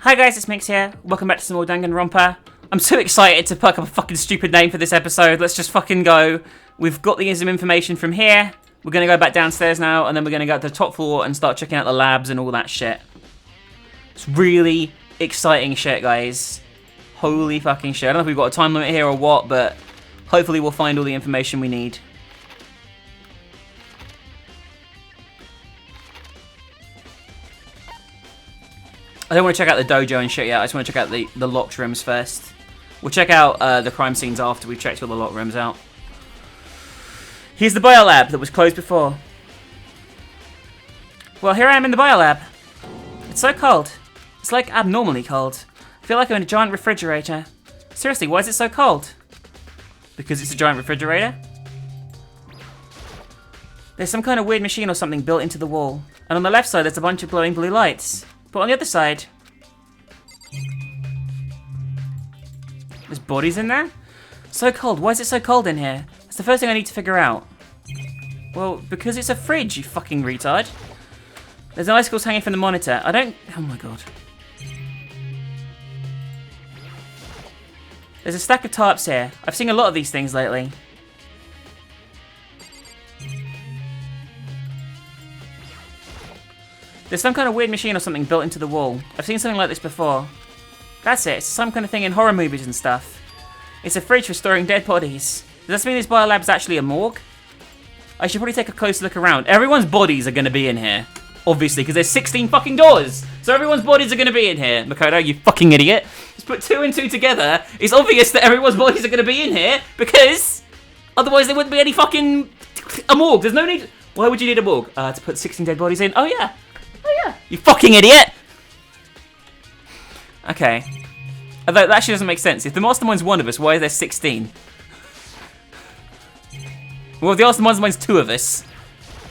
Hi guys, it's Mix here. Welcome back to some more Danganronpa. I'm so excited to pick up a fucking stupid name for this episode. Let's just fucking go. We've got some information from here. We're going to go back downstairs now, and then we're going to go to the top floor and start checking out the labs and all that shit. It's really exciting shit, guys. Holy fucking shit. I don't know if we've got a time limit here or what, but hopefully we'll find all the information we need. I don't want to check out the dojo and shit yet. I just want to check out the locked rooms first. We'll check out the crime scenes after we've checked all the locked rooms out. Here's the biolab that was closed before. Well, here I am in the biolab. It's so cold. It's like abnormally cold. I feel like I'm in a giant refrigerator. Seriously, why is it so cold? Because it's a giant refrigerator? There's some kind of weird machine or something built into the wall. And on the left side, there's a bunch of glowing blue lights. But on the other side, there's bodies in there? So cold. Why is it so cold in here? That's the first thing I need to figure out. Well, because it's a fridge, you fucking retard. There's icicles hanging from the monitor. Oh my god. There's a stack of tarps here. I've seen a lot of these things lately. There's some kind of weird machine or something built into the wall. I've seen something like this before. That's it. It's some kind of thing in horror movies and stuff. It's a fridge for storing dead bodies. Does that mean this biolab's actually a morgue? I should probably take a closer look around. Everyone's bodies are going to be in here. Obviously, because there's 16 fucking doors. So everyone's bodies are going to be in here. Makoto, you fucking idiot. Just put 2 and 2 together. It's obvious that everyone's bodies are going to be in here. Because otherwise there wouldn't be any fucking... a morgue. There's no need... Why would you need a morgue? To put 16 dead bodies in? Oh yeah. Oh yeah. You fucking idiot. Okay. Although that actually doesn't make sense. If the mastermind's one of us, why is there 16? Well, if the mastermind's 2 of us.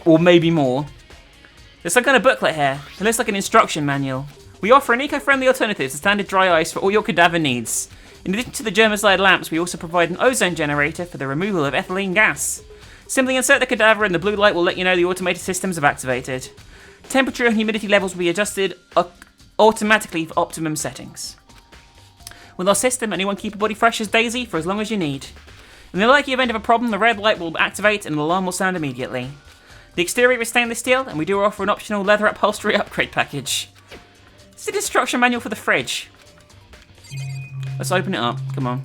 Or maybe more. There's some kind of booklet here. It looks like an instruction manual. We offer an eco-friendly alternative to standard dry ice for all your cadaver needs. In addition to the germicide lamps, we also provide an ozone generator for the removal of ethylene gas. Simply insert the cadaver and the blue light will let you know the automated systems have activated. Temperature and humidity levels will be adjusted automatically for optimum settings. With our system, anyone can keep a body fresh as Daisy for as long as you need. In the likely event of a problem, the red light will activate and an alarm will sound immediately. The exterior is stainless steel, and we do offer an optional leather upholstery upgrade package. It's an instruction manual for the fridge. Let's open it up. Come on.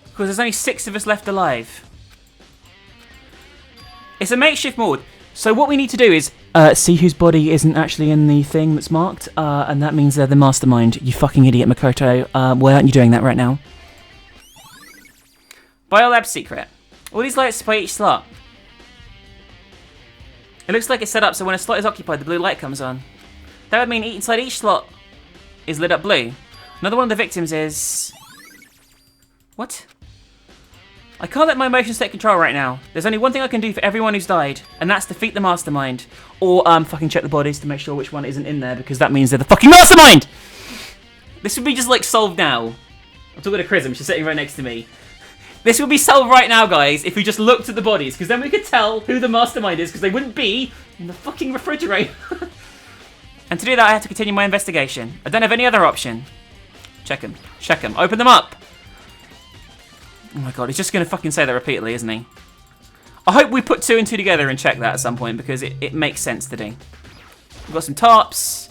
Because there's only 6 of us left alive. It's a makeshift morgue. So what we need to do is see whose body isn't actually in the thing that's marked, and that means they're the mastermind. You fucking idiot, Makoto. Why aren't you doing that right now? Biolab secret. All these lights display each slot. It looks like it's set up so when a slot is occupied, the blue light comes on. That would mean inside each slot is lit up blue. Another one of the victims is... What? I can't let my emotions take control right now. There's only one thing I can do for everyone who's died, and that's defeat the mastermind. Or fucking check the bodies to make sure which one isn't in there, because that means they're the fucking mastermind! This would be just like solved now. I'm talking to Chrism, she's sitting right next to me. This would be solved right now, guys, if we just looked at the bodies, because then we could tell who the mastermind is, because they wouldn't be in the fucking refrigerator. And to do that, I have to continue my investigation. I don't have any other option. Check them. Check them. Open them up. Oh my god, he's just going to fucking say that repeatedly, isn't he? I hope we put 2 and 2 together and check that at some point, because it makes sense to do. We've got some tarps.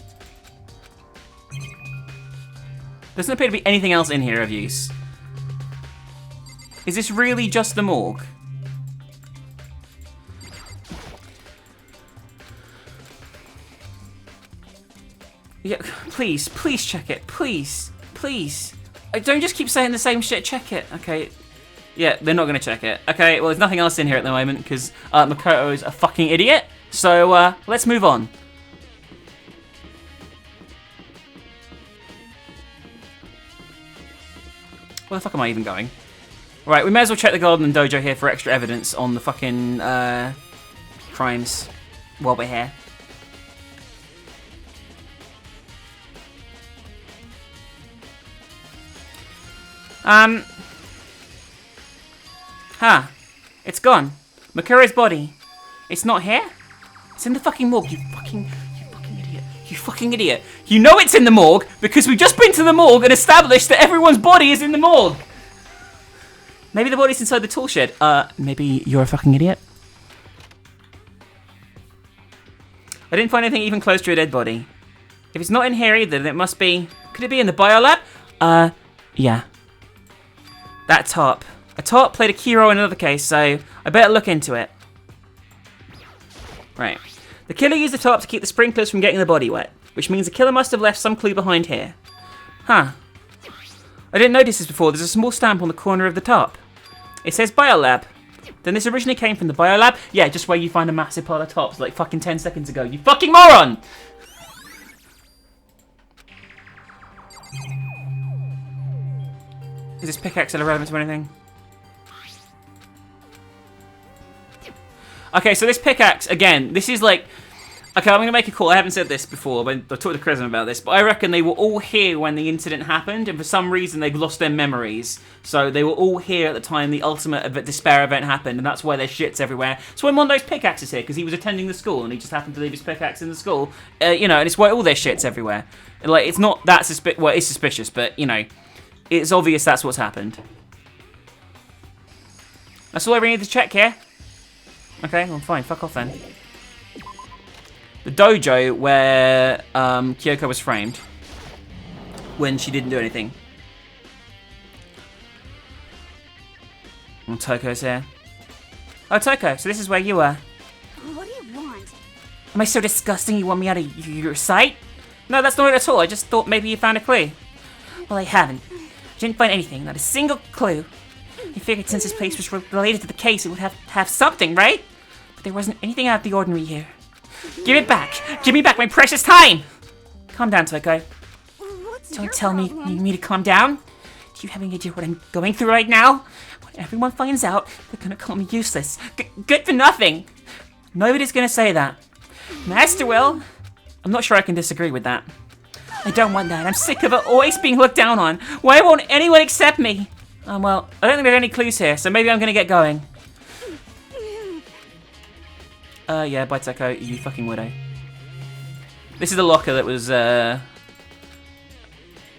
Doesn't appear to be anything else in here of use. Is this really just the morgue? Yeah, please, please check it. Please, please. Don't just keep saying the same shit, check it. Okay. Yeah, they're not going to check it. Okay, well, there's nothing else in here at the moment because Makoto is a fucking idiot. So, let's move on. Where the fuck am I even going? Right, we may as well check the Golden Dojo here for extra evidence on the fucking crimes while we're here. It's gone. Makuro's body. It's not here? It's in the fucking morgue, you fucking idiot. You fucking idiot. You know it's in the morgue because we've just been to the morgue and established that everyone's body is in the morgue. Maybe the body's inside the tool shed. Maybe you're a fucking idiot? I didn't find anything even close to a dead body. If it's not in here either, then it must be... Could it be in the biolab? Yeah. That top. A top played a key role in another case, so I better look into it. Right. The killer used the top to keep the sprinklers from getting the body wet, which means the killer must have left some clue behind here. Huh. I didn't notice this before. There's a small stamp on the corner of the top. It says biolab. Then this originally came from the biolab? Yeah, just where you find a massive pile of tops like fucking 10 seconds ago. You fucking moron! Is this pickaxe irrelevant to anything? Okay, so this pickaxe, again, this is like... Okay, I'm going to make a call. I haven't said this before, but I talked to Crescent about this, but I reckon they were all here when the incident happened, and for some reason they've lost their memories. So they were all here at the time the ultimate despair event happened, and that's why there's shits everywhere. So when Mondo's pickaxe is here, because he was attending the school, and he just happened to leave his pickaxe in the school, you know, and it's why all their shit's everywhere. Like, it's not that suspicious, well, it's suspicious, but, you know, it's obvious that's what's happened. That's all I really need to check here. Okay, well, fine, fuck off then. The dojo where Kyoko was framed when she didn't do anything. And Toko's here. Oh, Toko, so this is where you were. What do you want? Am I so disgusting you want me out of your sight? No, that's not it at all. I just thought maybe you found a clue. Well, I haven't. I didn't find anything, not a single clue. I figured since this place was related to the case, it would have something, right? But there wasn't anything out of the ordinary here. Give it back! Give me back my precious time! Calm down, Toko. Don't tell me you need me to calm down. Do you have any idea what I'm going through right now? When everyone finds out, they're gonna call me useless. Good for nothing! Nobody's gonna say that. Master will. I'm not sure I can disagree with that. I don't want that. I'm sick of it always being looked down on. Why won't anyone accept me? Well, I don't think there's any clues here, so maybe I'm gonna get going. Yeah, bye Toko, you fucking widow. This is the locker that was,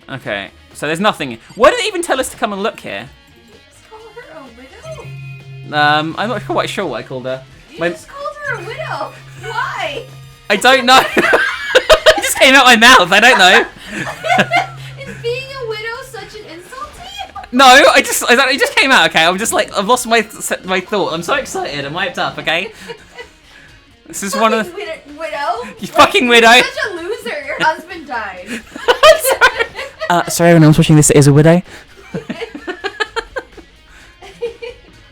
Okay, so there's nothing. Why did it even tell us to come and look here? You just called her a widow? I'm not quite sure what I called her. You just called her a widow. Why? I don't know. It just came out my mouth, I don't know. Is being a widow such an insult to you? No, it just came out, okay? I'm just like, I've lost my thought. I'm so excited, I'm hyped up, okay? This is one of the... Widow? You fucking widow! You're such a loser. Your husband died. Sorry everyone else watching, this is a widow.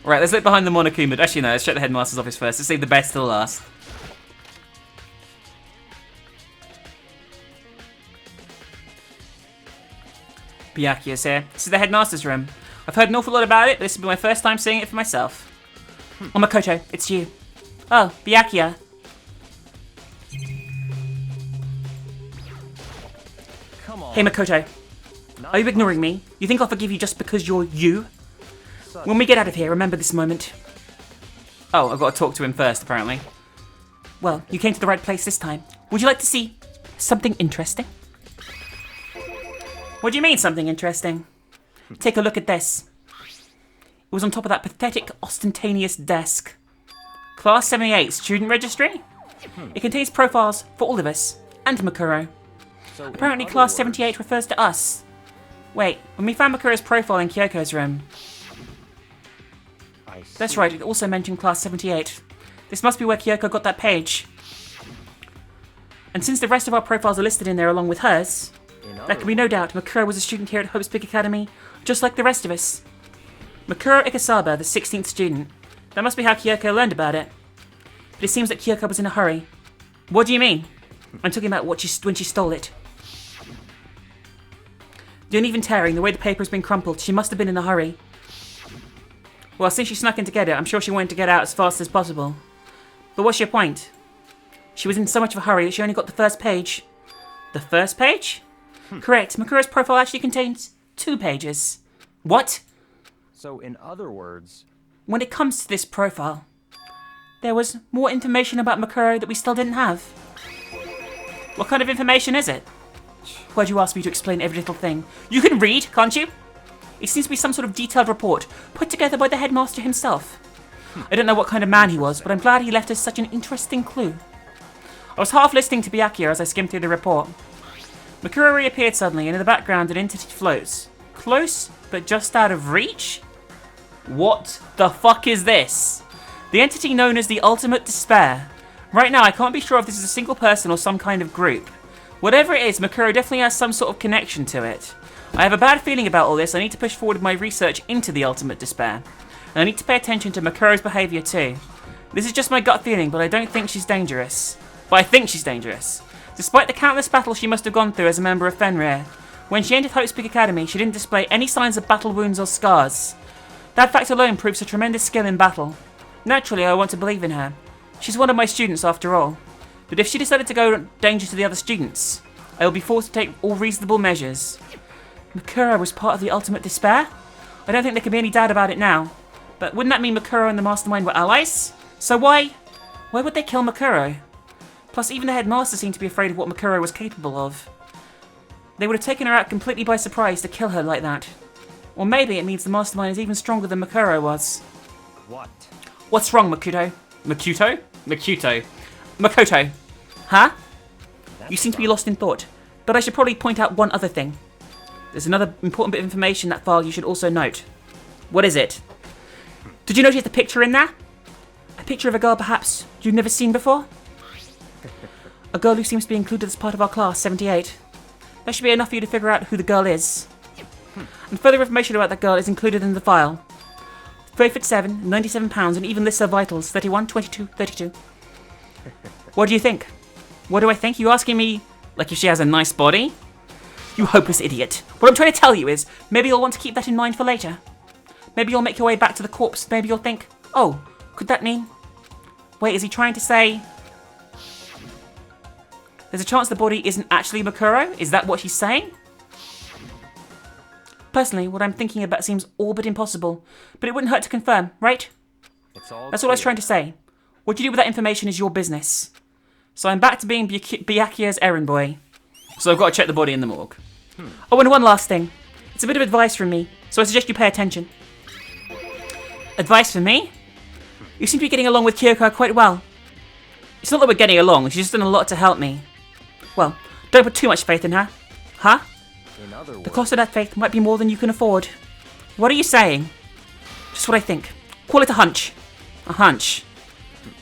Right, let's look behind the Monokuma. Actually, no, let's check the headmaster's office first. Let's save the best to the last. Byakuya's here. This is the headmaster's room. I've heard an awful lot about it, but this will be my first time seeing it for myself. Oh, Makoto, it's you. Oh, Byakuya. Hey Makoto, are you ignoring me? You think I'll forgive you just because you're you? When we get out of here, remember this moment. Oh, I've got to talk to him first, apparently. Well, you came to the right place this time. Would you like to see something interesting? What do you mean, something interesting? Take a look at this. It was on top of that pathetic, ostentatious desk. Class 78 student registry? It contains profiles for all of us, and Makuro. So apparently Class 78 refers to us. Wait, when we found Makuro's profile in Kyoko's room. That's right, it also mentioned Class 78. This must be where Kyoko got that page. And since the rest of our profiles are listed in there along with hers, there can be no doubt Makuro was a student here at Hope's Peak Academy, just like the rest of us. Makuro Ikasaba, the 16th student. That must be how Kyoko learned about it. But it seems that Kyoko was in a hurry. What do you mean? I'm talking about when she stole it. The uneven tearing, the way the paper's been crumpled, she must have been in a hurry. Well, since she snuck in to get it, I'm sure she wanted to get out as fast as possible. But what's your point? She was in so much of a hurry that she only got the first page. The first page? Correct. Makuro's profile actually contains 2 pages. What? So, in other words... When it comes to this profile, there was more information about Makuro that we still didn't have. What kind of information is it? Why'd you ask me to explain every little thing? You can read, can't you? It seems to be some sort of detailed report put together by the headmaster himself. I don't know what kind of man he was, but I'm glad he left us such an interesting clue. I was half listening to Byakuya as I skimmed through the report. Makuro reappeared suddenly, and in the background an entity floats. Close, but just out of reach? What the fuck is this? The entity known as the Ultimate Despair. Right now, I can't be sure if this is a single person or some kind of group. Whatever it is, Makuro definitely has some sort of connection to it. I have a bad feeling about all this. I need to push forward my research into the Ultimate Despair. And I need to pay attention to Makuro's behaviour too. This is just my gut feeling, but I don't think she's dangerous. But I think she's dangerous. Despite the countless battles she must have gone through as a member of Fenrir, when she entered Hope's Peak Academy, she didn't display any signs of battle wounds or scars. That fact alone proves her tremendous skill in battle. Naturally, I want to believe in her. She's one of my students after all. But if she decided to go danger to the other students, I will be forced to take all reasonable measures. Makuro was part of the Ultimate Despair? I don't think there can be any doubt about it now. But wouldn't that mean Makuro and the Mastermind were allies? So why would they kill Makuro? Plus, even the headmaster seemed to be afraid of what Makuro was capable of. They would have taken her out completely by surprise to kill her like that. Or maybe it means the Mastermind is even stronger than Makuro was. What? What's wrong, Makoto? Makoto? Makoto. Huh? You seem to be lost in thought. But I should probably point out one other thing. There's another important bit of information in that file you should also note. What is it? Did you notice the picture in there? A picture of a girl perhaps you've never seen before? A girl who seems to be included as part of our class, 78. That should be enough for you to figure out who the girl is. And further information about that girl is included in the file. 3'7", 97 pounds, and even lists her vitals, 31, 22, 32. What do you think? What do I think? You asking me, like, if she has a nice body? You hopeless idiot. What I'm trying to tell you is, maybe you'll want to keep that in mind for later. Maybe you'll make your way back to the corpse. Maybe you'll think, oh, could that mean... Wait, is he trying to say... There's a chance the body isn't actually Makuro? Is that what he's saying? Personally, what I'm thinking about seems all but impossible. But it wouldn't hurt to confirm, right? It's all That's what I was trying to say. What you do with that information is your business. So I'm back to being Byakuya's errand boy. So I've got to check the body in the morgue. Oh, and one last thing. It's a bit of advice from me, so I suggest you pay attention. Advice from me? You seem to be getting along with Kyoko quite well. It's not that we're getting along, she's just done a lot to help me. Well, don't put too much faith in her. Huh? In other words, The cost of that faith might be more than you can afford. What are you saying? Just what I think. Call it a hunch. A hunch.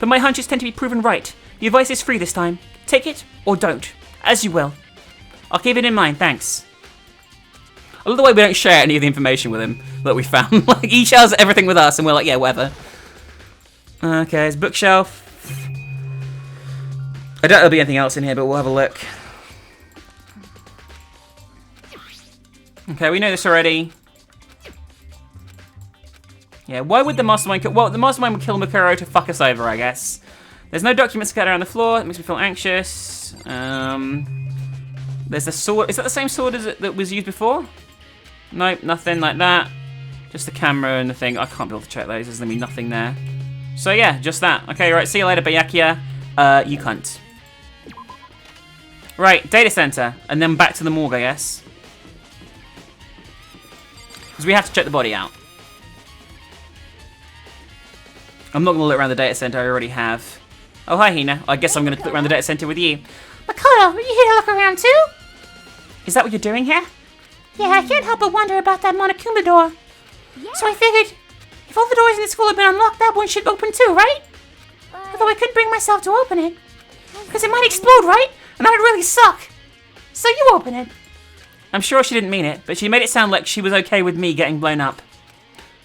But my hunches tend to be proven right. The advice is free this time. Take it or don't. As you will. I'll keep it in mind, thanks. I love the way we don't share any of the information with him that we found. Like, he shares everything with us and we're like, yeah, whatever. Okay, there's bookshelf. I doubt there'll be anything else in here, but we'll have a look. Okay, we know this already. Yeah, why would the Mastermind kill... Well, the Mastermind would kill Makuro to fuck us over, I guess. There's no documents scattered around the floor. It makes me feel anxious. There's the sword. Is that the same sword as that was used before? Nope, nothing like that. Just the camera and the thing. I can't be able to check those. There's going to be nothing there. So yeah, just that. Okay, right. See you later, Byakuya. You cunt. Right, data center. And then back to the morgue, I guess. Because we have to check the body out. I'm not going to look around the data center. I already have. Oh, hi, Hina. I guess I'm going to look around the data center with you. Makoto, are you here to look around too? Is that what you're doing here? Yeah, I can't help but wonder about that Monokuma door. So I figured, if all the doors in the school have been unlocked, that one should open too, right? Although I couldn't bring myself to open it. Because it might explode, right? And that'd really suck. So you open it. I'm sure she didn't mean it, but she made it sound like she was okay with me getting blown up.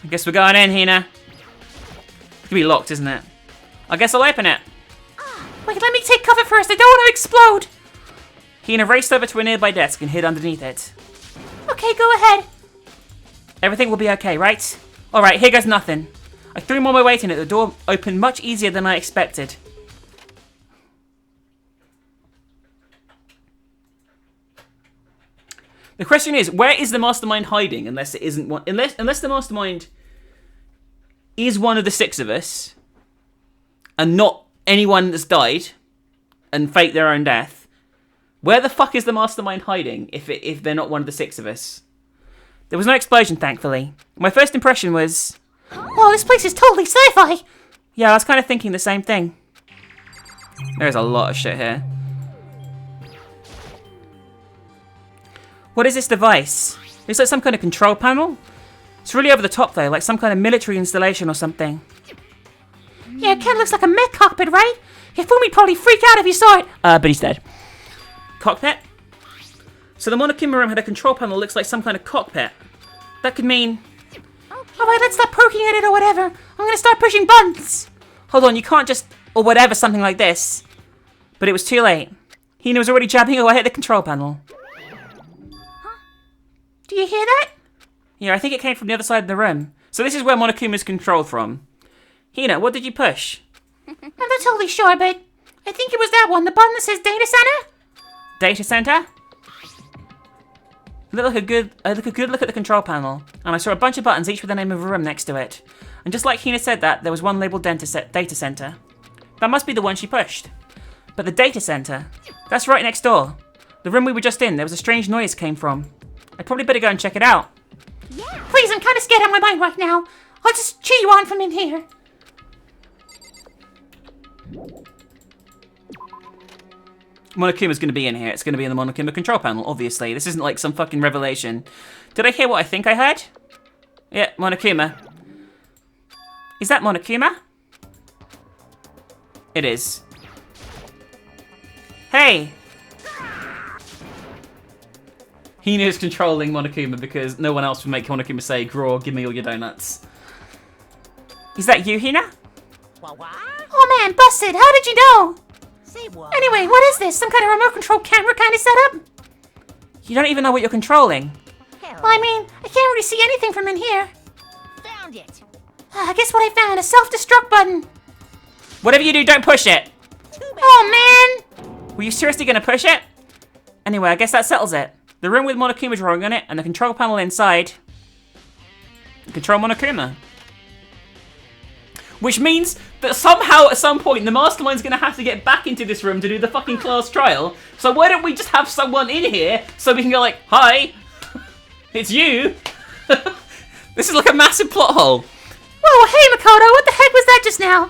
I guess we're going in, Hina. It's gonna be locked, isn't it? I guess I'll open it. Wait, let me take cover first. I don't want to explode. Hina raced over to a nearby desk and hid underneath it. Okay, go ahead. Everything will be okay, right? Alright, here goes nothing. I threw more my weight in it. The door opened much easier than I expected. The question is, where is the Mastermind hiding? Unless it isn't one. Unless the Mastermind is one of the six of us, and not anyone that's died and fake their own death, where the fuck is the mastermind hiding if they're not one of the 6 of us? There was no explosion, thankfully. My first impression was, Oh, this place is totally sci-fi. yeah, I was kind of thinking the same thing. There's a lot of shit here. What is this device? It's like some kind of control panel. It's really over the top though, like some kind of military installation or something. Yeah, it kind of looks like a mech cockpit, right? Hifumi'd probably freak out if he saw it. But he's dead. Cockpit? So the Monokuma room had a control panel that looks like some kind of cockpit. That could mean... Alright, let's stop poking at it or whatever. I'm gonna start pushing buttons. Hold on, you can't just... Or whatever, something like this. But it was too late. Hina was already jabbing away at the control panel. Do you hear that? Yeah, I think it came from the other side of the room. So this is where Monokuma's controlled from. Hina, what did you push? I'm not totally sure, but I think it was that one, the button that says Data Center. Data center? I took a good look at the control panel, and I saw a bunch of buttons, each with the name of a room next to it. And just like Hina said that, there was one labelled data center. That must be the one she pushed. But the data center, that's right next door. The room we were just in, there was a strange noise came from. I'd probably better go and check it out. Please, I'm kind of scared out of my mind right now. I'll just cheer you on from in here. Monokuma's going to be in here. It's going to be in the Monokuma control panel, obviously. This isn't like some fucking revelation. Did I hear what I think I heard? Yeah, Monokuma. Is that Monokuma? It is. Hey! Hina is controlling Monokuma because no one else would make Monokuma say, Graw, give me all your donuts. Is that you, Hina? Oh man, busted. How did you know? Anyway, what is this? Some kind of remote control camera kind of setup? You don't even know what you're controlling. Well, I mean, I can't really see anything from in here. Found it. I guess what I found, a self-destruct button. Whatever you do, don't push it. Oh man! Were you seriously going to push it? Anyway, I guess that settles it. The room with Monokuma drawing on it and the control panel inside. Control Monokuma. Which means that somehow at some point the mastermind's going to have to get back into this room to do the fucking class trial. So why don't we just have someone in here so we can go like, hi, it's you. This is like a massive plot hole. Whoa, hey Makoto, what the heck was that just now?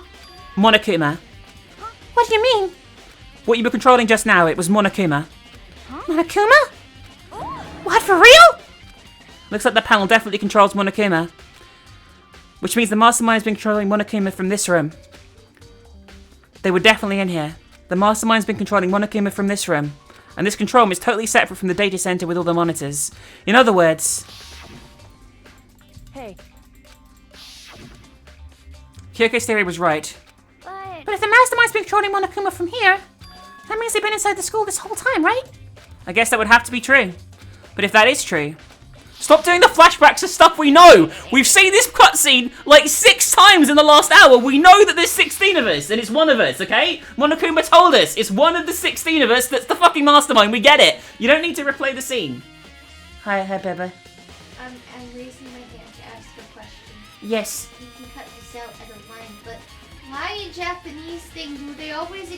Monokuma. What do you mean? What you were controlling just now, it was Monokuma. Monokuma? What, for real? Looks like the panel definitely controls Monokuma. Which means the mastermind's been controlling Monokuma from this room. They were definitely in here. The mastermind's been controlling Monokuma from this room. And this control room is totally separate from the data center with all the monitors. In other words... Hey. Kyoko's theory was right. But if the mastermind's been controlling Monokuma from here, that means they've been inside the school this whole time, right? I guess that would have to be true. But if that is true... Stop doing the flashbacks of stuff we know! We've seen this cutscene like 6 times in the last hour! We know that there's 16 of us, and it's one of us, okay? Monokuma told us, it's one of the 16 of us that's the fucking mastermind, we get it! You don't need to replay the scene. Hi, Bebe. I'm raising my hand to ask a question. Yes. You can cut this out, I don't mind, but why in Japanese thing do they always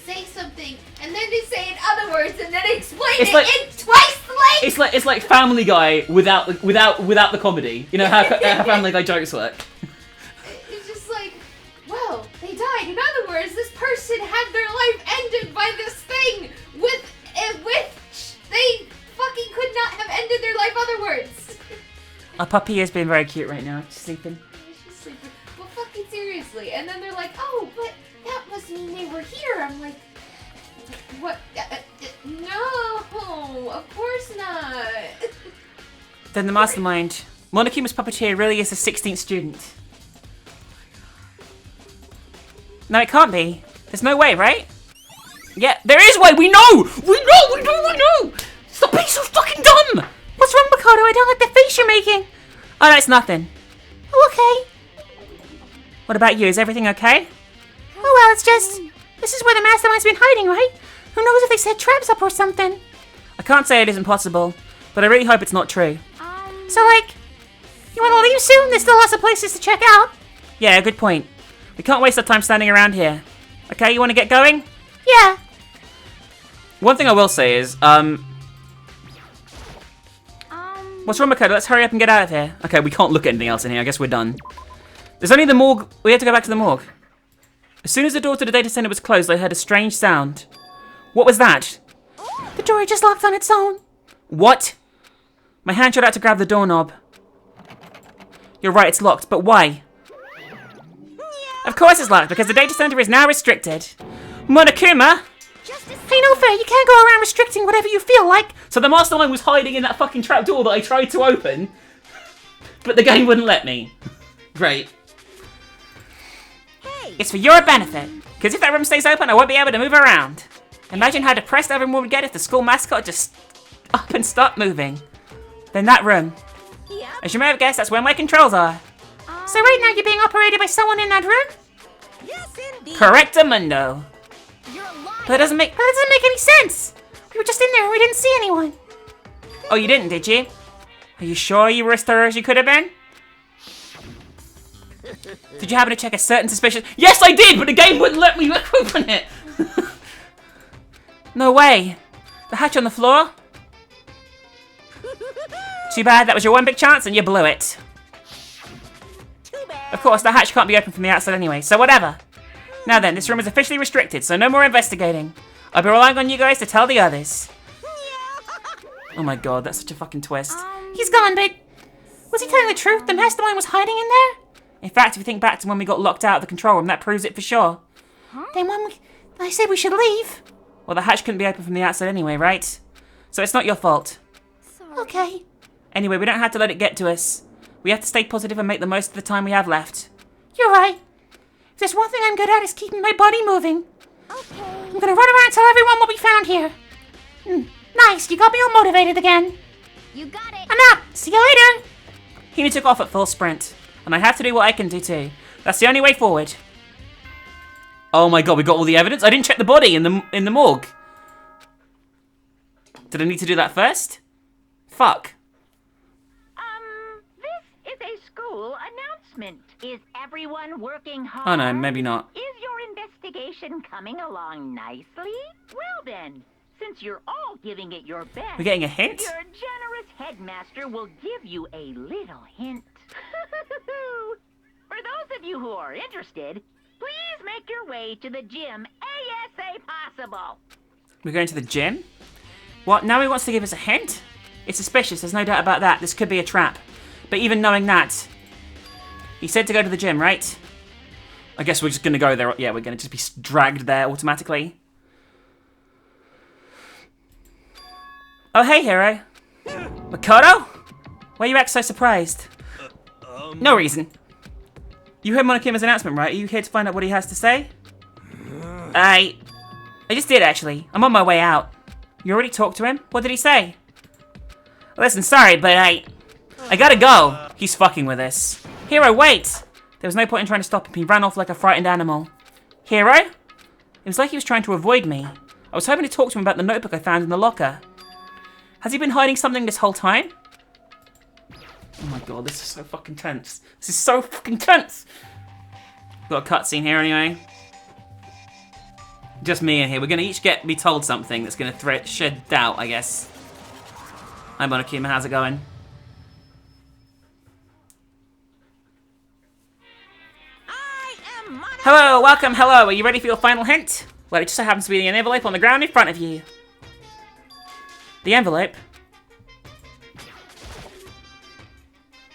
say something and then they say it other words and then explain It's it like- in twice the length? It's like Family Guy without the comedy. You know how Family Guy jokes work. It's just like, well, they died. In other words, this person had their life ended by this thing with they fucking could not have ended their life otherwards. Our puppy has been very cute right now. She's sleeping. She's sleeping. But fucking seriously. And then they're like, oh, but that must mean they were here. I'm like, what? No, of course not. Then the mastermind, Monokuma's puppeteer, really is the 16th student. No, it can't be. There's no way, right? Yeah, there is way. We know. We know. Stop being so fucking dumb. What's wrong, Makoto? I don't like the face you're making. Oh, that's nothing. Oh, okay. What about you? Is everything okay? Oh, well, it's just... This is where the mastermind's been hiding, right? Who knows if they set traps up or something? I can't say it isn't possible, but I really hope it's not true. So, like, you want to leave soon? There's still lots of places to check out. Yeah, good point. We can't waste our time standing around here. Okay, you want to get going? Yeah. One thing I will say is, what's wrong, Makoto? Let's hurry up and get out of here. Okay, we can't look at anything else in here. I guess we're done. There's only the morgue. We have to go back to the morgue. As soon as the door to the data center was closed, I heard a strange sound. What was that? The door just locked on its own. What? My hand shot out to grab the doorknob. You're right, it's locked, but why? Of course it's locked, because the data center is now restricted. Monokuma! Hey, no fair, you can't go around restricting whatever you feel like. So the mastermind was hiding in that fucking trapdoor that I tried to open, but the game wouldn't let me. Great. Hey. It's for your benefit, because if that room stays open, I won't be able to move around. Imagine how depressed everyone would get if the school mascot just up and stopped moving. Then that room. Yep. As you may have guessed, that's where my controls are. So right now you're being operated by someone in that room? Yes, indeed. Correctamundo. You're lying. But that doesn't make any sense. We were just in there and we didn't see anyone. Oh, you didn't, did you? Are you sure you were as thorough as you could have been? Did you happen to check a certain suspicious... Yes, I did, but the game wouldn't let me open it. No way. The hatch on the floor? Too bad, that was your one big chance and you blew it. Too bad. Of course, the hatch can't be opened from the outside anyway, so whatever. Now then, this room is officially restricted, so no more investigating. I'll be relying on you guys to tell the others. Oh my god, that's such a fucking twist. He's gone, but was he telling the truth? The mastermind was hiding in there? In fact, if you think back to when we got locked out of the control room, that proves it for sure. Then I said we should leave. Well, the hatch couldn't be opened from the outside anyway, right? So it's not your fault. Okay. Anyway, we don't have to let it get to us. We have to stay positive and make the most of the time we have left. You're right. If there's one thing I'm good at is keeping my body moving. Okay. I'm gonna run around and tell everyone what we found here. Nice, you got me all motivated again. You got it. I'm out. See you later. Hina took off at full sprint, and I have to do what I can do too. That's the only way forward. Oh my god, we got all the evidence? I didn't check the body in the morgue. Did I need to do that first? Fuck. This is a school announcement. Is everyone working hard? Oh no, maybe not. Is your investigation coming along nicely? Well then, since you're all giving it your best, We're getting a hint? your generous headmaster will give you a little hint. For those of you who are interested, please make your way to the gym ASA possible. We're going to the gym? What, now he wants to give us a hint? It's suspicious, there's no doubt about that. This could be a trap. But even knowing that, he said to go to the gym, right? I guess we're just going to go there. Yeah, we're going to just be dragged there automatically. Oh, hey, Hero. Makoto? Why you act so surprised? No reason. You heard Monokuma's announcement, right? Are you here to find out what he has to say? I just did, actually. I'm on my way out. You already talked to him? What did he say? Listen, sorry, but I gotta go. He's fucking with us. Hero, wait! There was no point in trying to stop him. He ran off like a frightened animal. Hero? It was like he was trying to avoid me. I was hoping to talk to him about the notebook I found in the locker. Has he been hiding something this whole time? Oh my god, this is so fucking tense. This is so fucking tense! Got a cutscene here anyway. Just me in here. We're gonna each be told something that's gonna shed doubt, I guess. Hi Monokuma, how's it going? I am Monica. Hello, welcome, hello. Are you ready for your final hint? Well, it just so happens to be an envelope on the ground in front of you. The envelope?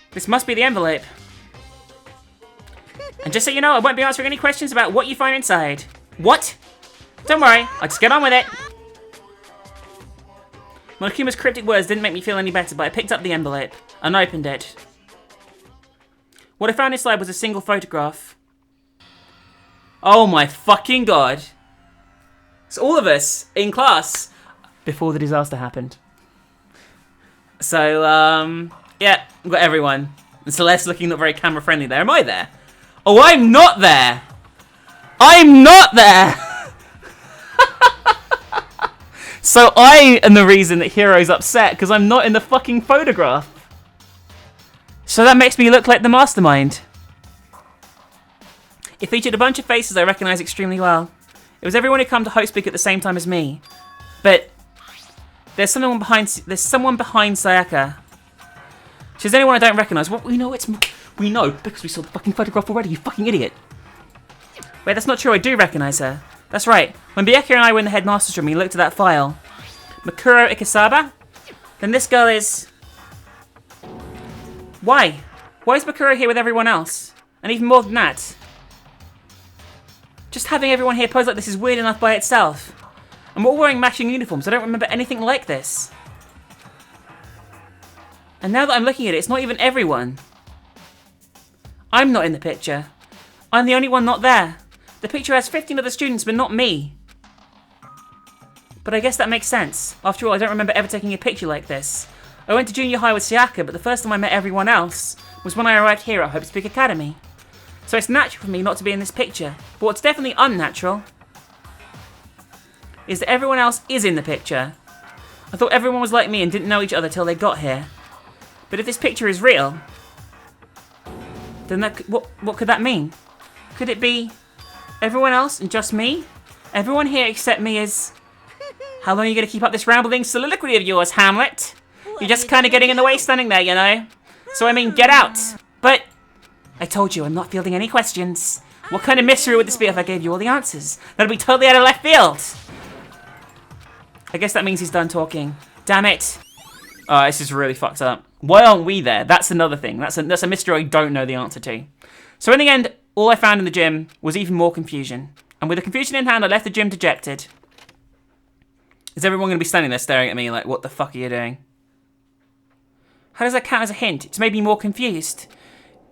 This must be the envelope. And just so you know, I won't be answering any questions about what you find inside. What? Don't worry, I'll just get on with it. Monokuma's cryptic words didn't make me feel any better, but I picked up the envelope and opened it. What I found inside was a single photograph. Oh my fucking god. It's all of us in class before the disaster happened. So, yeah, we've got everyone. And Celeste looking not very camera friendly there. Am I there? Oh, I'm not there! I'm not there! So I am the reason that Hero's upset, because I'm not in the fucking photograph. So that makes me look like the mastermind. It featured a bunch of faces I recognized extremely well. It was everyone who come to Hope's at the same time as me. But there's someone behind Sayaka. She's anyone I don't recognize. What? We know because we saw the fucking photograph already, you fucking idiot. Wait, that's not true. I do recognize her. That's right. When Byakuya and I were in the headmaster's room, we looked at that file. Makuro Ikasaba? Then this girl is... Why? Why is Makuro here with everyone else? And even more than that. Just having everyone here pose like this is weird enough by itself. And we're all wearing matching uniforms. I don't remember anything like this. And now that I'm looking at it, it's not even everyone. I'm not in the picture. I'm the only one not there. The picture has 15 other students, but not me. But I guess that makes sense. After all, I don't remember ever taking a picture like this. I went to junior high with Sayaka, but the first time I met everyone else was when I arrived here at Hope's Peak Academy. So it's natural for me not to be in this picture. But what's definitely unnatural is that everyone else is in the picture. I thought everyone was like me and didn't know each other till they got here. But if this picture is real, then what could that mean? Could it be everyone else and just me? Everyone here except me is... How long are you going to keep up this rambling soliloquy of yours, Hamlet? You're just kind of getting in the way standing there, you know? So I mean, get out! But... I told you, I'm not fielding any questions. What kind of mystery would this be if I gave you all the answers? That'd be totally out of left field! I guess that means he's done talking. Damn it! Oh, this is really fucked up. Why aren't we there? That's another thing. That's a mystery I don't know the answer to. So in the end, all I found in the gym was even more confusion. And with the confusion in hand, I left the gym dejected. Is everyone going to be standing there staring at me like, what the fuck are you doing? How does that count as a hint? It's made me more confused.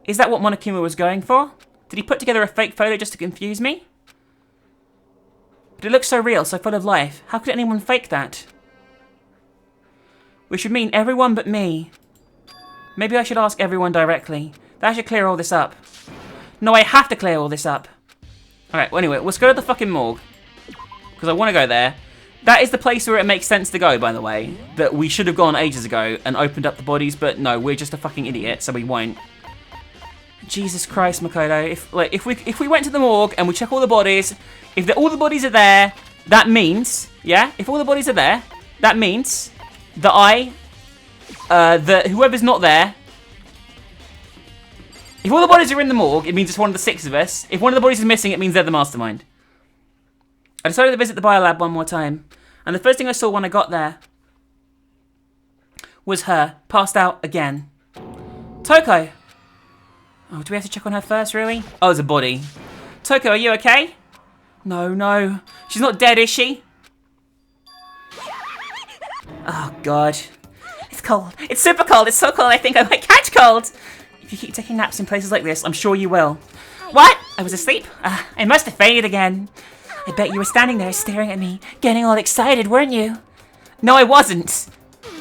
Is that what Monokuma was going for? Did he put together a fake photo just to confuse me? But it looks so real, so full of life. How could anyone fake that? Which would mean everyone but me. Maybe I should ask everyone directly. That should clear all this up. No, I have to clear all this up. Alright, well anyway, let's go to the fucking morgue. Because I want to go there. That is the place where it makes sense to go, by the way. That we should have gone ages ago and opened up the bodies, but no, we're just a fucking idiot, so we won't. Jesus Christ, Makoto. If we went to the morgue and we check all the bodies, if all the bodies are there, that means, yeah? If all the bodies are there, that means that whoever's not there, if all the bodies are in the morgue, it means it's one of the 6 of us. If one of the bodies is missing, it means they're the mastermind. I decided to visit the biolab one more time, and the first thing I saw when I got there was her, passed out again. Toko! Oh, do we have to check on her first, really? Oh, there's a body. Toko, are you okay? No. She's not dead, is she? Oh, God. It's cold. It's super cold. It's so cold I think I might catch cold. If you keep taking naps in places like this, I'm sure you will. What? I was asleep? I must have fainted again. I bet you were standing there staring at me, getting all excited, weren't you? No, I wasn't.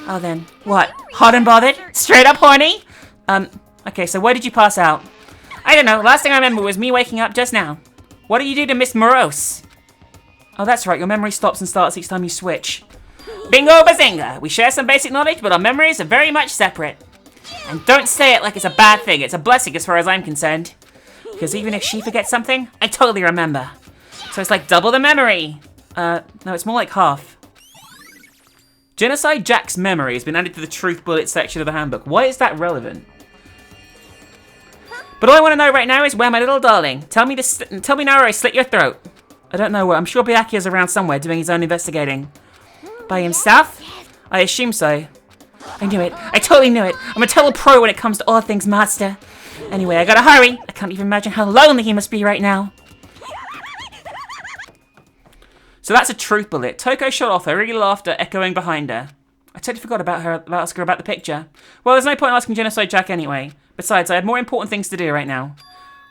Oh, then. What? Hot and bothered? Straight up horny? Okay, so where did you pass out? I don't know. Last thing I remember was me waking up just now. What did you do to Miss Morose? Oh, that's right. Your memory stops and starts each time you switch. Bingo bazinga! We share some basic knowledge, but our memories are very much separate. And don't say it like it's a bad thing. It's a blessing as far as I'm concerned. Because even if she forgets something, I totally remember. So it's like double the memory. No, it's more like half. Genocide Jack's memory has been added to the truth bullet section of the handbook. Why is that relevant? But all I want to know right now is where my little darling. Tell me now or I slit your throat. I don't know where. I'm sure Byakuya's around somewhere doing his own investigating. By himself? I assume so. I knew it. I totally knew it. I'm a total pro when it comes to all things master. Anyway, I gotta hurry. I can't even imagine how lonely he must be right now. So that's a truth bullet. Toko shot off her, really laughter echoing behind her. I totally forgot about asking her about the picture. Well, there's no point asking Genocide Jack anyway. Besides, I have more important things to do right now.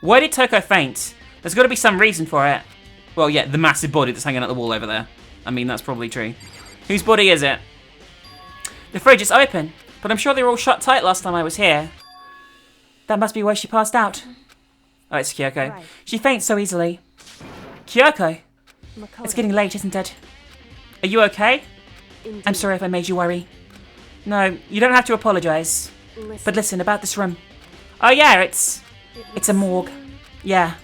Why did Toko faint? There's got to be some reason for it. Well, yeah, the massive body that's hanging out the wall over there. I mean, that's probably true. Whose body is it? The fridge is open, but I'm sure they were all shut tight last time I was here. That must be where she passed out. Oh, it's Kyoko. Right. She faints so easily. Kyoko? Makoto. It's getting late, isn't it? Are you okay? Indeed. I'm sorry if I made you worry. No, you don't have to apologise. But listen, about this room. Oh yeah, it's a morgue. Yeah.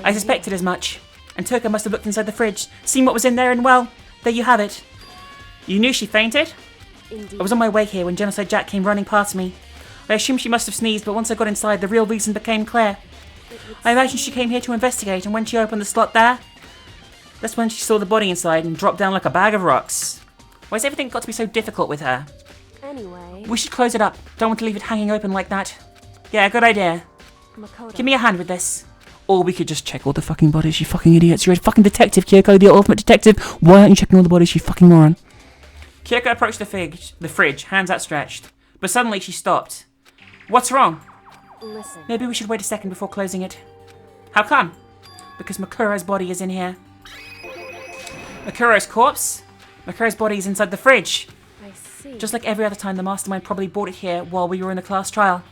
I suspected as much. And Toka must have looked inside the fridge, seen what was in there, and well, there you have it. You knew she fainted? Indeed. I was on my way here when Genocide Jack came running past me. I assumed she must have sneezed, but once I got inside, the real reason became clear. I imagine she came here to investigate, and when she opened the slot there, that's when she saw the body inside and dropped down like a bag of rocks. Why has everything got to be so difficult with her? Anyway, We should close it up. Don't want to leave it hanging open like that. Yeah, good idea. Makoto. Give me a hand with this. Or we could just check all the fucking bodies, you fucking idiots. You're a fucking detective, Kyoko, the ultimate detective. Why aren't you checking all the bodies, you fucking moron? Kyoko approached the fridge, hands outstretched. But suddenly she stopped. What's wrong? Listen. Maybe we should wait a second before closing it. How come? Because Makuro's body is in here. Makuro's corpse? Makuro's body is inside the fridge. I see. Just like every other time, the Mastermind probably brought it here while we were in the class trial.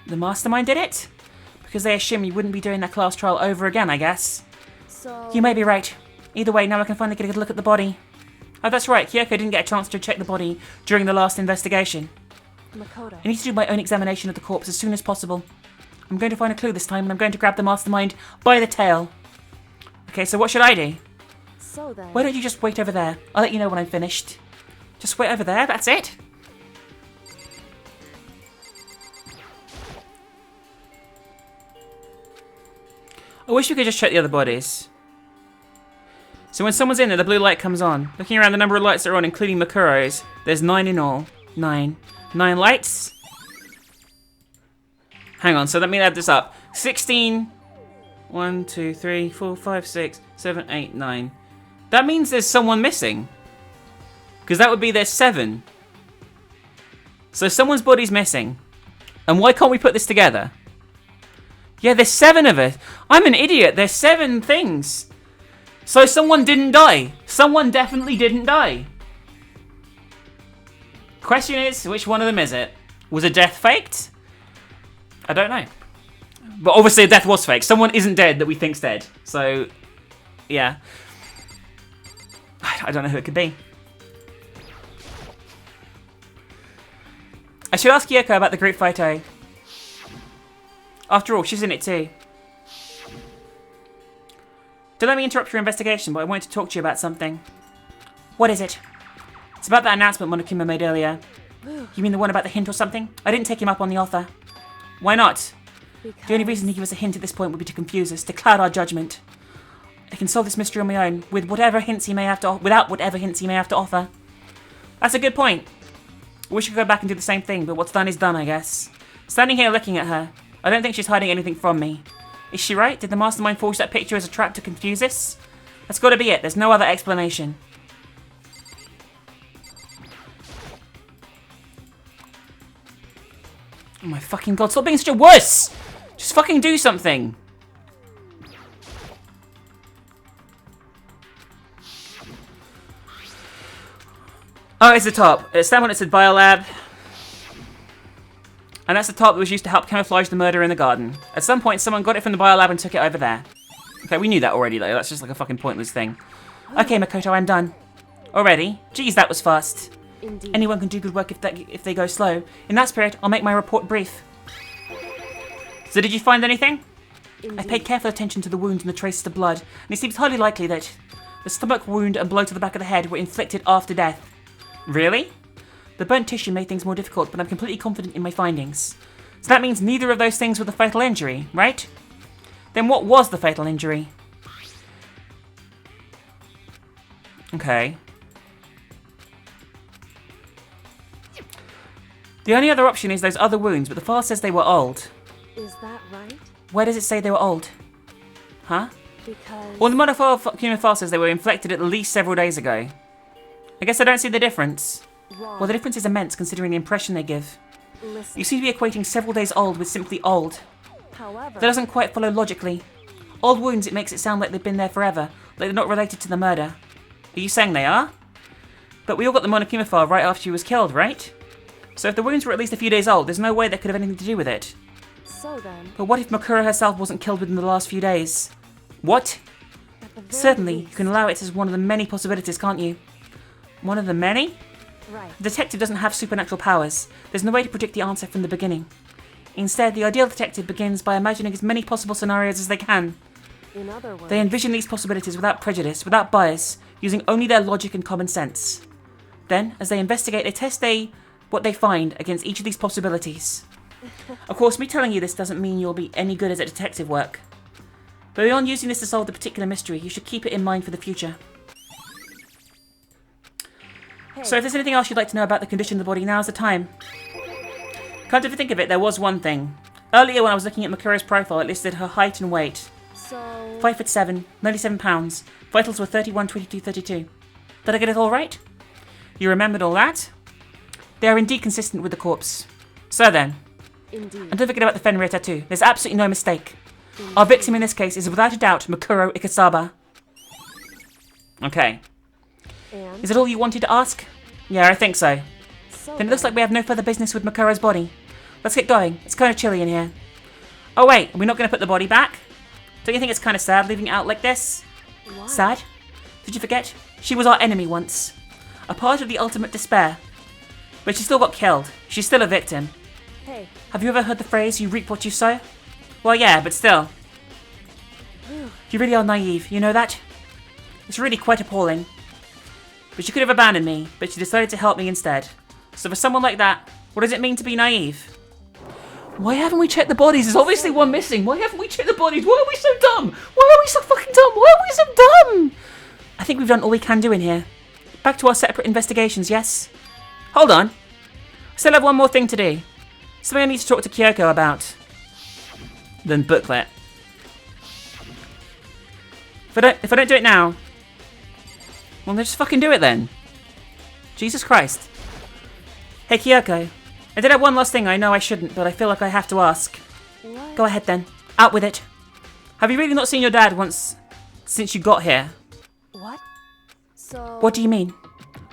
The Mastermind did it? Because they assume you wouldn't be doing that class trial over again, I guess. So... You may be right. Either way, now I can finally get a good look at the body. Oh, that's right, Kyoko didn't get a chance to check the body during the last investigation. Makoto. I need to do my own examination of the corpse as soon as possible. I'm going to find a clue this time, and I'm going to grab the Mastermind by the tail. Okay, so what should I do? So then... Why don't you just wait over there? I'll let you know when I'm finished. Just wait over there, that's it. I wish we could just check the other bodies. So when someone's in there, the blue light comes on. Looking around the number of lights that are on, including Makuro's, there's 9 in all. 9. 9 lights? Hang on, so let me add this up. 16. 1, 2, 3, 4, 5, 6, 7, 8, 9. That means there's someone missing. Because that would be there's 7. So someone's body's missing. And why can't we put this together? Yeah, there's 7 of us. I'm an idiot. There's 7 things. So someone didn't die. Someone definitely didn't die. Question is, which one of them is it? Was a death faked? I don't know. But obviously a death was fake. Someone isn't dead that we think's dead. So, yeah. I don't know who it could be. I should ask Kyoko about the group photo. After all, she's in it too. Don't let me interrupt your investigation, but I wanted to talk to you about something. What is it? It's about that announcement Monokuma made earlier. You mean the one about the hint or something? I didn't take him up on the offer. Why not? Because... The only reason he gave us a hint at this point would be to confuse us, to cloud our judgment. I can solve this mystery on my own, with whatever hints he may have to, without whatever hints he may have to offer. That's a good point. I wish I could go back and do the same thing, but what's done is done, I guess. Standing here looking at her, I don't think she's hiding anything from me. Is she right? Did the Mastermind forge that picture as a trap to confuse us? That's gotta be it, there's no other explanation. Oh my fucking god, stop being such a wuss! Just fucking do something! Oh, it's the top. It's that one that said Biolab. And that's the top that was used to help camouflage the murder in the garden. At some point, someone got it from the Biolab and took it over there. Okay, we knew that already, though. That's just like a fucking pointless thing. Okay, Makoto, I'm done. Already? Geez, that was fast. Indeed. Anyone can do good work if they go slow. In that spirit, I'll make my report brief. So did you find anything? Indeed. I paid careful attention to the wound and the traces of blood, and it seems highly likely that the stomach wound and blow to the back of the head were inflicted after death. Really? The burnt tissue made things more difficult, but I'm completely confident in my findings. So that means neither of those things were the fatal injury, right? Then what was the fatal injury? Okay. The only other option is those other wounds, but the file says they were old. Is that right? Where does it say they were old? Huh? Because... Well, the human file says they were inflicted at least several days ago. I guess I don't see the difference. Wrong. Well, the difference is immense considering the impression they give. Listen. You seem to be equating several days old with simply old. However... That doesn't quite follow logically. Old wounds, it makes it sound like they've been there forever, like they're not related to the murder. Are you saying they are? But we all got the Monokuma file right after she was killed, right? So if the wounds were at least a few days old, there's no way that could have anything to do with it. So then... But what if Makura herself wasn't killed within the last few days? What? at the very Certainly, you least- can allow it as one of the many possibilities, can't you? One of the many? Right. The detective doesn't have supernatural powers. There's no way to predict the answer from the beginning. Instead, the ideal detective begins by imagining as many possible scenarios as they can. In other words, They envision these possibilities without prejudice, without bias, using only their logic and common sense. Then, as they investigate, they test what they find against each of these possibilities. Of course, me telling you this doesn't mean you'll be any good at detective work. But beyond using this to solve the particular mystery, you should keep it in mind for the future. So if there's anything else you'd like to know about the condition of the body, now's the time. Come to think of it, there was one thing. Earlier when I was looking at Makuro's profile, it listed her height and weight. so 5'7", 97 pounds. Vitals were 31, 22, 32. Did I get it all right? You remembered all that? They are indeed consistent with the corpse. So then, indeed. and don't forget about the Fenrir tattoo. There's absolutely no mistake. Our victim in this case is without a doubt Makuro Ikasaba. Okay. And Is it all you wanted to ask? Yeah, I think so. so Then it looks like we have no further business with Makuro's body. Let's get going. It's kind of chilly in here. Oh wait, are we not going to put the body back? Don't you think it's kind of sad leaving it out like this? Why? Sad? Did you forget? She was our enemy once. A part of the ultimate despair. But she still got killed. She's still a victim. Hey, Have you ever heard the phrase, you reap what you sow? Well, yeah, but still. You really are naive, you know that? It's really quite appalling. But she could have abandoned me, but she decided to help me instead. So for someone like that, what does it mean to be naive? Why haven't we checked the bodies? There's obviously one missing. Why haven't we checked the bodies? Why are we so dumb? Why are we so fucking dumb? Why are we so dumb? I think we've done all we can do in here. Back to our separate investigations, yes? Hold on. I still have one more thing to do. Something I need to talk to Kyoko about. Then booklet. If I don't do it now, well, then just fucking do it then. Jesus Christ. Hey Kyoko, I did have one last thing I know I shouldn't, but I feel like I have to ask. what? Go ahead then. Out with it. Have you really not seen your dad once since you got here? What? So What do you mean?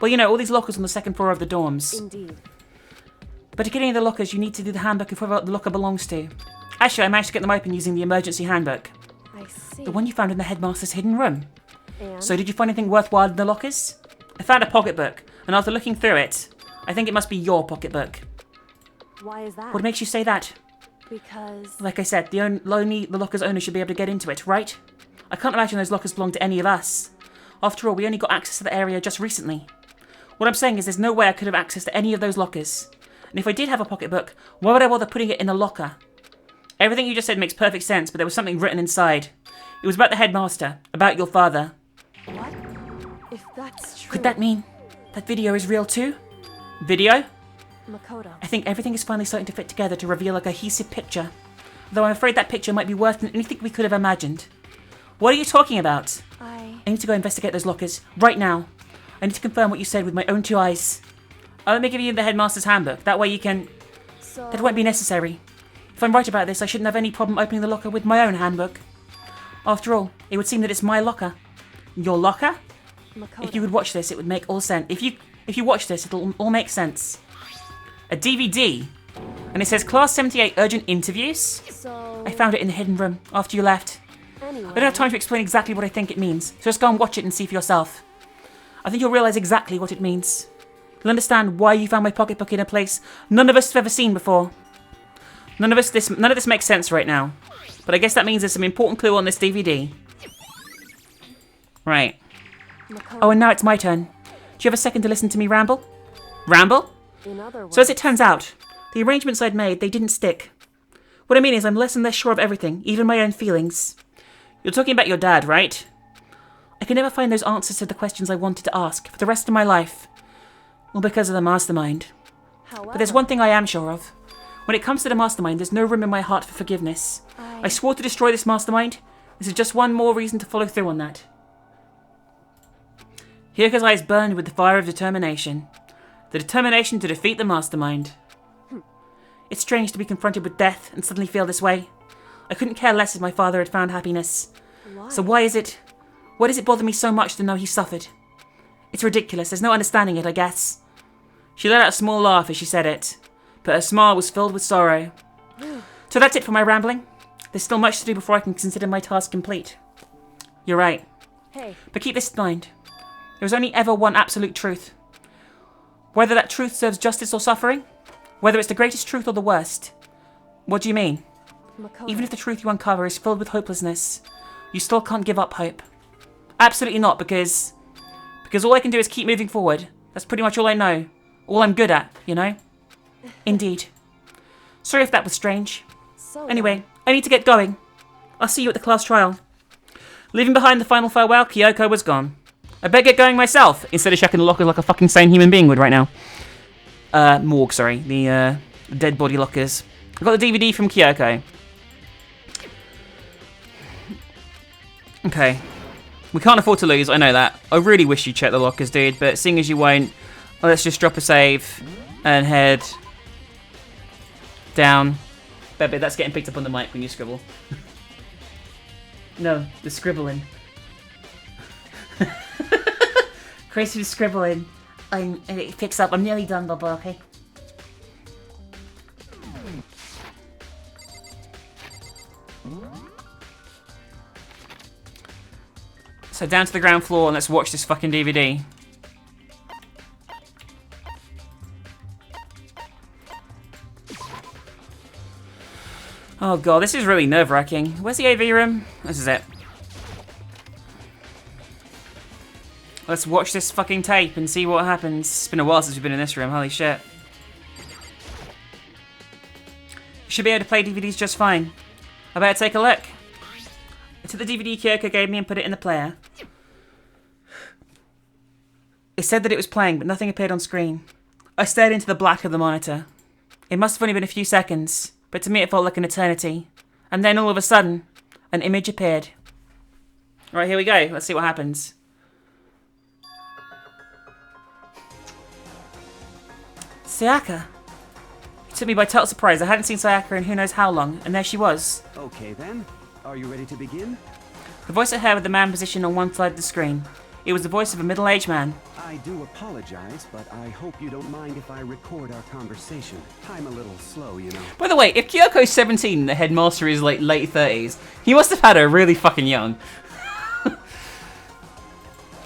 Well, you know, all these lockers on the second floor of the dorms. Indeed. But to get into the lockers, you need to do the handbook of whoever the locker belongs to. Actually, I managed to get them open using the emergency handbook. I see. The one you found in the headmaster's hidden room. And So did you find anything worthwhile in the lockers? I found a pocketbook, and after looking through it, I think it must be your pocketbook. why is that? What makes you say that? Because Like I said, only the locker's owner should be able to get into it, right? I can't imagine those lockers belong to any of us. After all, we only got access to the area just recently. What I'm saying is there's no way I could have access to any of those lockers. And if I did have a pocketbook, why would I bother putting it in a locker? Everything you just said makes perfect sense, but there was something written inside. It was about the headmaster, about your father. what? If that's true, Could that mean that video is real too? Video? Makoto. I think everything is finally starting to fit together to reveal a cohesive picture. Though I'm afraid that picture might be worse than anything we could have imagined. What are you talking about? I need to go investigate those lockers, right now. I need to confirm what you said with my own two eyes. Let me give you the headmaster's handbook, that way you can... So That won't be necessary. If I'm right about this, I shouldn't have any problem opening the locker with my own handbook. After all, it would seem that it's my locker. Your locker? Makoto. If you would watch this, it would make all sense. If you watch this, it'll all make sense. A DVD, and it says Class 78 Urgent Interviews. So I found it in the hidden room after you left. anyway, I don't have time to explain exactly what I think it means, so just go and watch it and see for yourself. I think you'll realise exactly what it means. You'll understand why you found my pocketbook in a place none of us have ever seen before. None of this makes sense right now, but I guess that means there's some important clue on this DVD. Right. Makoto. Oh, and now it's my turn. Do you have a second to listen to me ramble? Ramble? In other words, So as it turns out, the arrangements I'd made, they didn't stick. What I mean is I'm less and less sure of everything, even my own feelings. You're talking about your dad, right? I can never find those answers to the questions I wanted to ask for the rest of my life. All because of the mastermind. however, But there's one thing I am sure of. When it comes to the mastermind, there's no room in my heart for forgiveness. I swore to destroy this mastermind. This is just one more reason to follow through on that. Hyoko's eyes burned with the fire of determination. The determination to defeat the mastermind. It's strange to be confronted with death and suddenly feel this way. I couldn't care less if my father had found happiness. Why? So why does it bother me so much to know he suffered? It's ridiculous, there's no understanding it, I guess. She let out a small laugh as she said it, but her smile was filled with sorrow. So that's it for my rambling. There's still much to do before I can consider my task complete. You're right, Hey, but keep this in mind. There is only ever one absolute truth. Whether that truth serves justice or suffering, whether it's the greatest truth or the worst. What do you mean? Makoto. Even if the truth you uncover is filled with hopelessness, You still can't give up hope. Absolutely not, because all I can do is keep moving forward. That's pretty much all I know. All I'm good at, you know? Indeed. Sorry if that was strange. So Anyway, I need to get going. I'll see you at the class trial. Leaving behind the final farewell, Kyoko was gone. I better get going myself, instead of checking the lockers like a fucking sane human being would right now. Morgue, sorry. The dead body lockers. I got the DVD from Kyoko. Okay. We can't afford to lose, I know that. I really wish you'd check the lockers, dude, but seeing as you won't, let's just drop a save and head down. Bebe, that's getting picked up on the mic when you scribble. No, the scribbling. Chris was scribbling. It picks up. I'm nearly done, Bubba, okay? So down to the ground floor and let's watch this fucking DVD. Oh god, this is really nerve-wracking. Where's the AV room? This is it. Let's watch this fucking tape and see what happens. It's been a while since we've been in this room, holy shit. You should be able to play DVDs just fine. I better take a look. I took the DVD Kyoko gave me and put it in the player. It said that it was playing, but nothing appeared on screen. I stared into the black of the monitor. It must have only been a few seconds, but to me it felt like an eternity. And then all of a sudden, an image appeared. Right, here we go. Let's see what happens. Sayaka. It took me by total surprise. I hadn't seen Sayaka in who knows how long, and there she was. Okay then, are you ready to begin? The voice I heard with the man positioned on one side of the screen. It was the voice of a middle-aged man. I do apologize, but I hope you don't mind if I record our conversation. I'm a little slow, you know. By the way, if Kyoko's 17 and the headmaster is like late 30s, he must have had her really fucking young.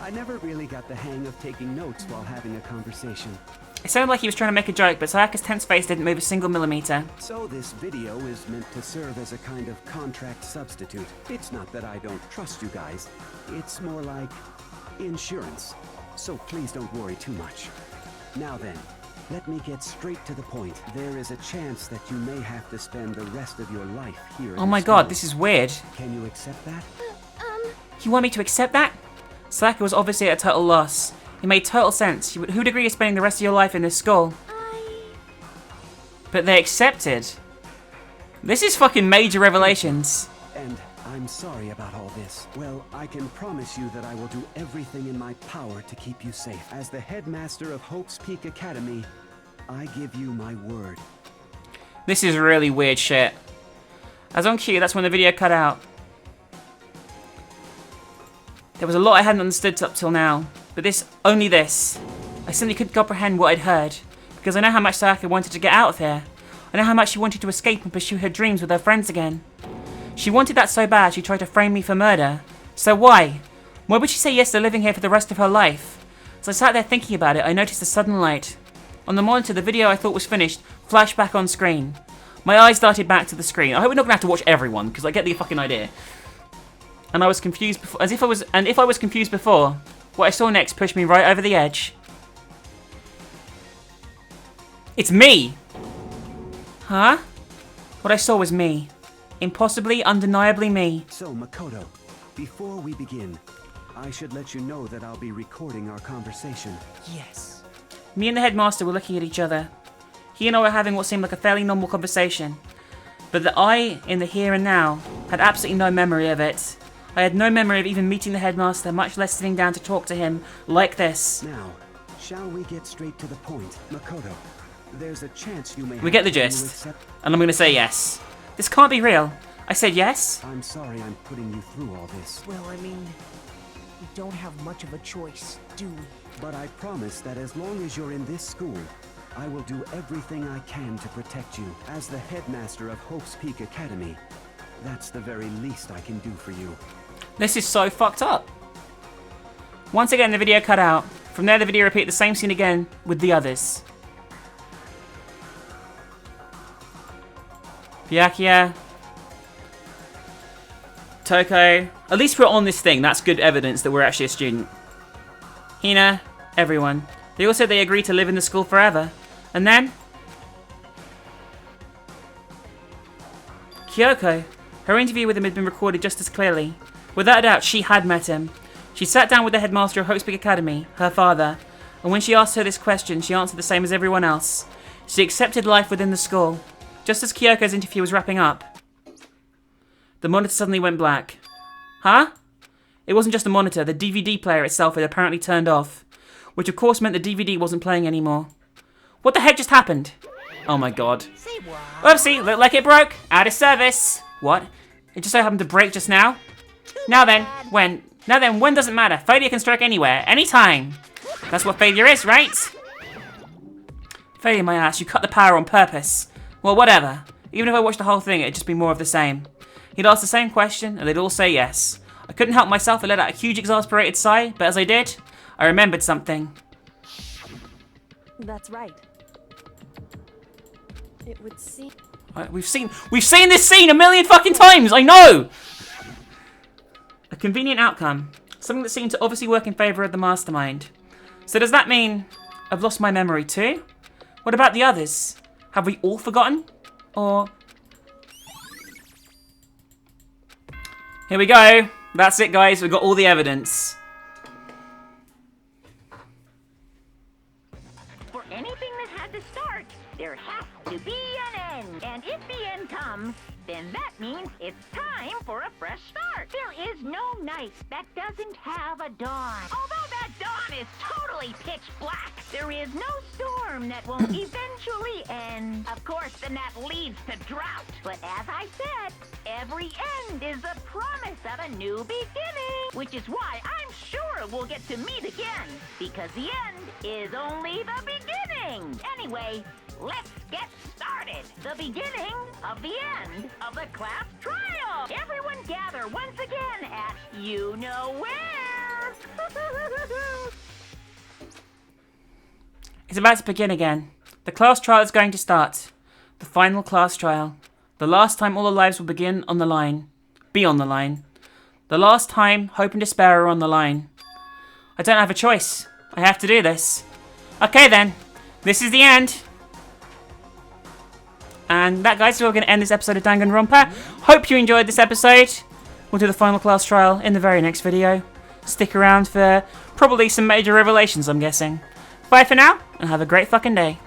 I never really got the hang of taking notes while having a conversation. It sounded like he was trying to make a joke, but Sayaka's tense face didn't move a single millimeter. So this video is meant to serve as a kind of contract substitute. It's not that I don't trust you guys. It's more like insurance. So please don't worry too much. Now then, let me get straight to the point. There is a chance that you may have to spend the rest of your life here in Oh my this god, school. this is weird. Can you accept that? You want me to accept that? Sayaka was obviously at a total loss. It made total sense. Who'd agree to spending the rest of your life in this school? But they accepted. This is fucking major revelations. And I'm sorry about all this. Well, I can promise you that I will do everything in my power to keep you safe. As the headmaster of Hope's Peak Academy, I give you my word. This is really weird shit. As on cue, that's when the video cut out. There was a lot I hadn't understood up till now, but only this. I simply couldn't comprehend what I'd heard, because I know how much Sayaka wanted to get out of here. I know how much she wanted to escape and pursue her dreams with her friends again. She wanted that so bad she tried to frame me for murder. So why? Why would she say yes to living here for the rest of her life? As I sat there thinking about it, I noticed a sudden light. On the monitor, the video I thought was finished flashed back on screen. My eyes darted back to the screen. I hope we're not gonna have to watch everyone, because I get the fucking idea. And I was confused before, if I was confused before, what I saw next pushed me right over the edge. It's me! Huh? What I saw was me. Impossibly, undeniably me. So, Makoto, before we begin, I should let you know that I'll be recording our conversation. Yes. Me and the headmaster were looking at each other. He and I were having what seemed like a fairly normal conversation. But that I, in the here and now, had absolutely no memory of it. I had no memory of even meeting the headmaster, much less sitting down to talk to him like this. Now, shall we get straight to the point? Makoto, there's a chance you may We get the have to gist. accept. And I'm going to say yes. This can't be real. I said yes? I'm sorry I'm putting you through all this, Well, I mean, we don't have much of a choice, do we? but I promise that as long as you're in this school, I will do everything I can to protect you. As the headmaster of Hope's Peak Academy, that's the very least I can do for you. This is so fucked up. Once again, the video cut out. From there, the video repeated the same scene again with the others. Byakuya. Toko, at least we're on this thing. That's good evidence that we're actually a student. Hina, everyone. They all said they agreed to live in the school forever. And then... Kyoko. Her interview with him had been recorded just as clearly. Without a doubt, she had met him. She sat down with the headmaster of Hope's Peak Academy, her father, and when she asked her this question, she answered the same as everyone else. She accepted life within the school. Just as Kyoko's interview was wrapping up, the monitor suddenly went black. Huh? It wasn't just a monitor, the DVD player itself had apparently turned off, which of course meant the DVD wasn't playing anymore. What the heck just happened? Oh my god. Say what? Oopsie, looked like it broke. Out of service. What? It just so happened to break just now? Now then, when? Now then, when doesn't matter. Failure can strike anywhere, anytime. That's what failure is, right? Failure, my ass. You cut the power on purpose. Well, whatever. Even if I watched the whole thing, it'd just be more of the same. He'd ask the same question, and they'd all say yes. I couldn't help myself. I let out a huge exasperated sigh, but as I did, I remembered something. That's right. It would seem... We've seen this scene a million fucking times. I know. A convenient outcome, something that seemed to obviously work in favour of the mastermind. So does that mean I've lost my memory too? What about the others? Have we all forgotten? Or here we go. That's it, guys. We've got all the evidence. For anything that had to start, there has to be an end. And if the end comes, then that means it's time for a fresh start. There is no night that doesn't have a dawn. Although that dawn is totally pitch black, there is no storm that won't eventually end. Of course, then that leads to drought. But as I said, every end is a promise of a new beginning. Which is why I'm sure we'll get to meet again. Because the end is only the beginning. Anyway, let's get started. The beginning of the end of the class trial. Everyone gather once again at you know where. It's about to begin again. The class trial is going to start. The final class trial. The last time all the lives will begin on the line. Be on the line. The last time hope and despair are on the line. I don't have a choice. I have to do this. Okay then. This is the end. And that, guys, we're going to end this episode of Danganronpa. Hope you enjoyed this episode. We'll do the final class trial in the very next video. Stick around for probably some major revelations, I'm guessing. Bye for now, and have a great fucking day.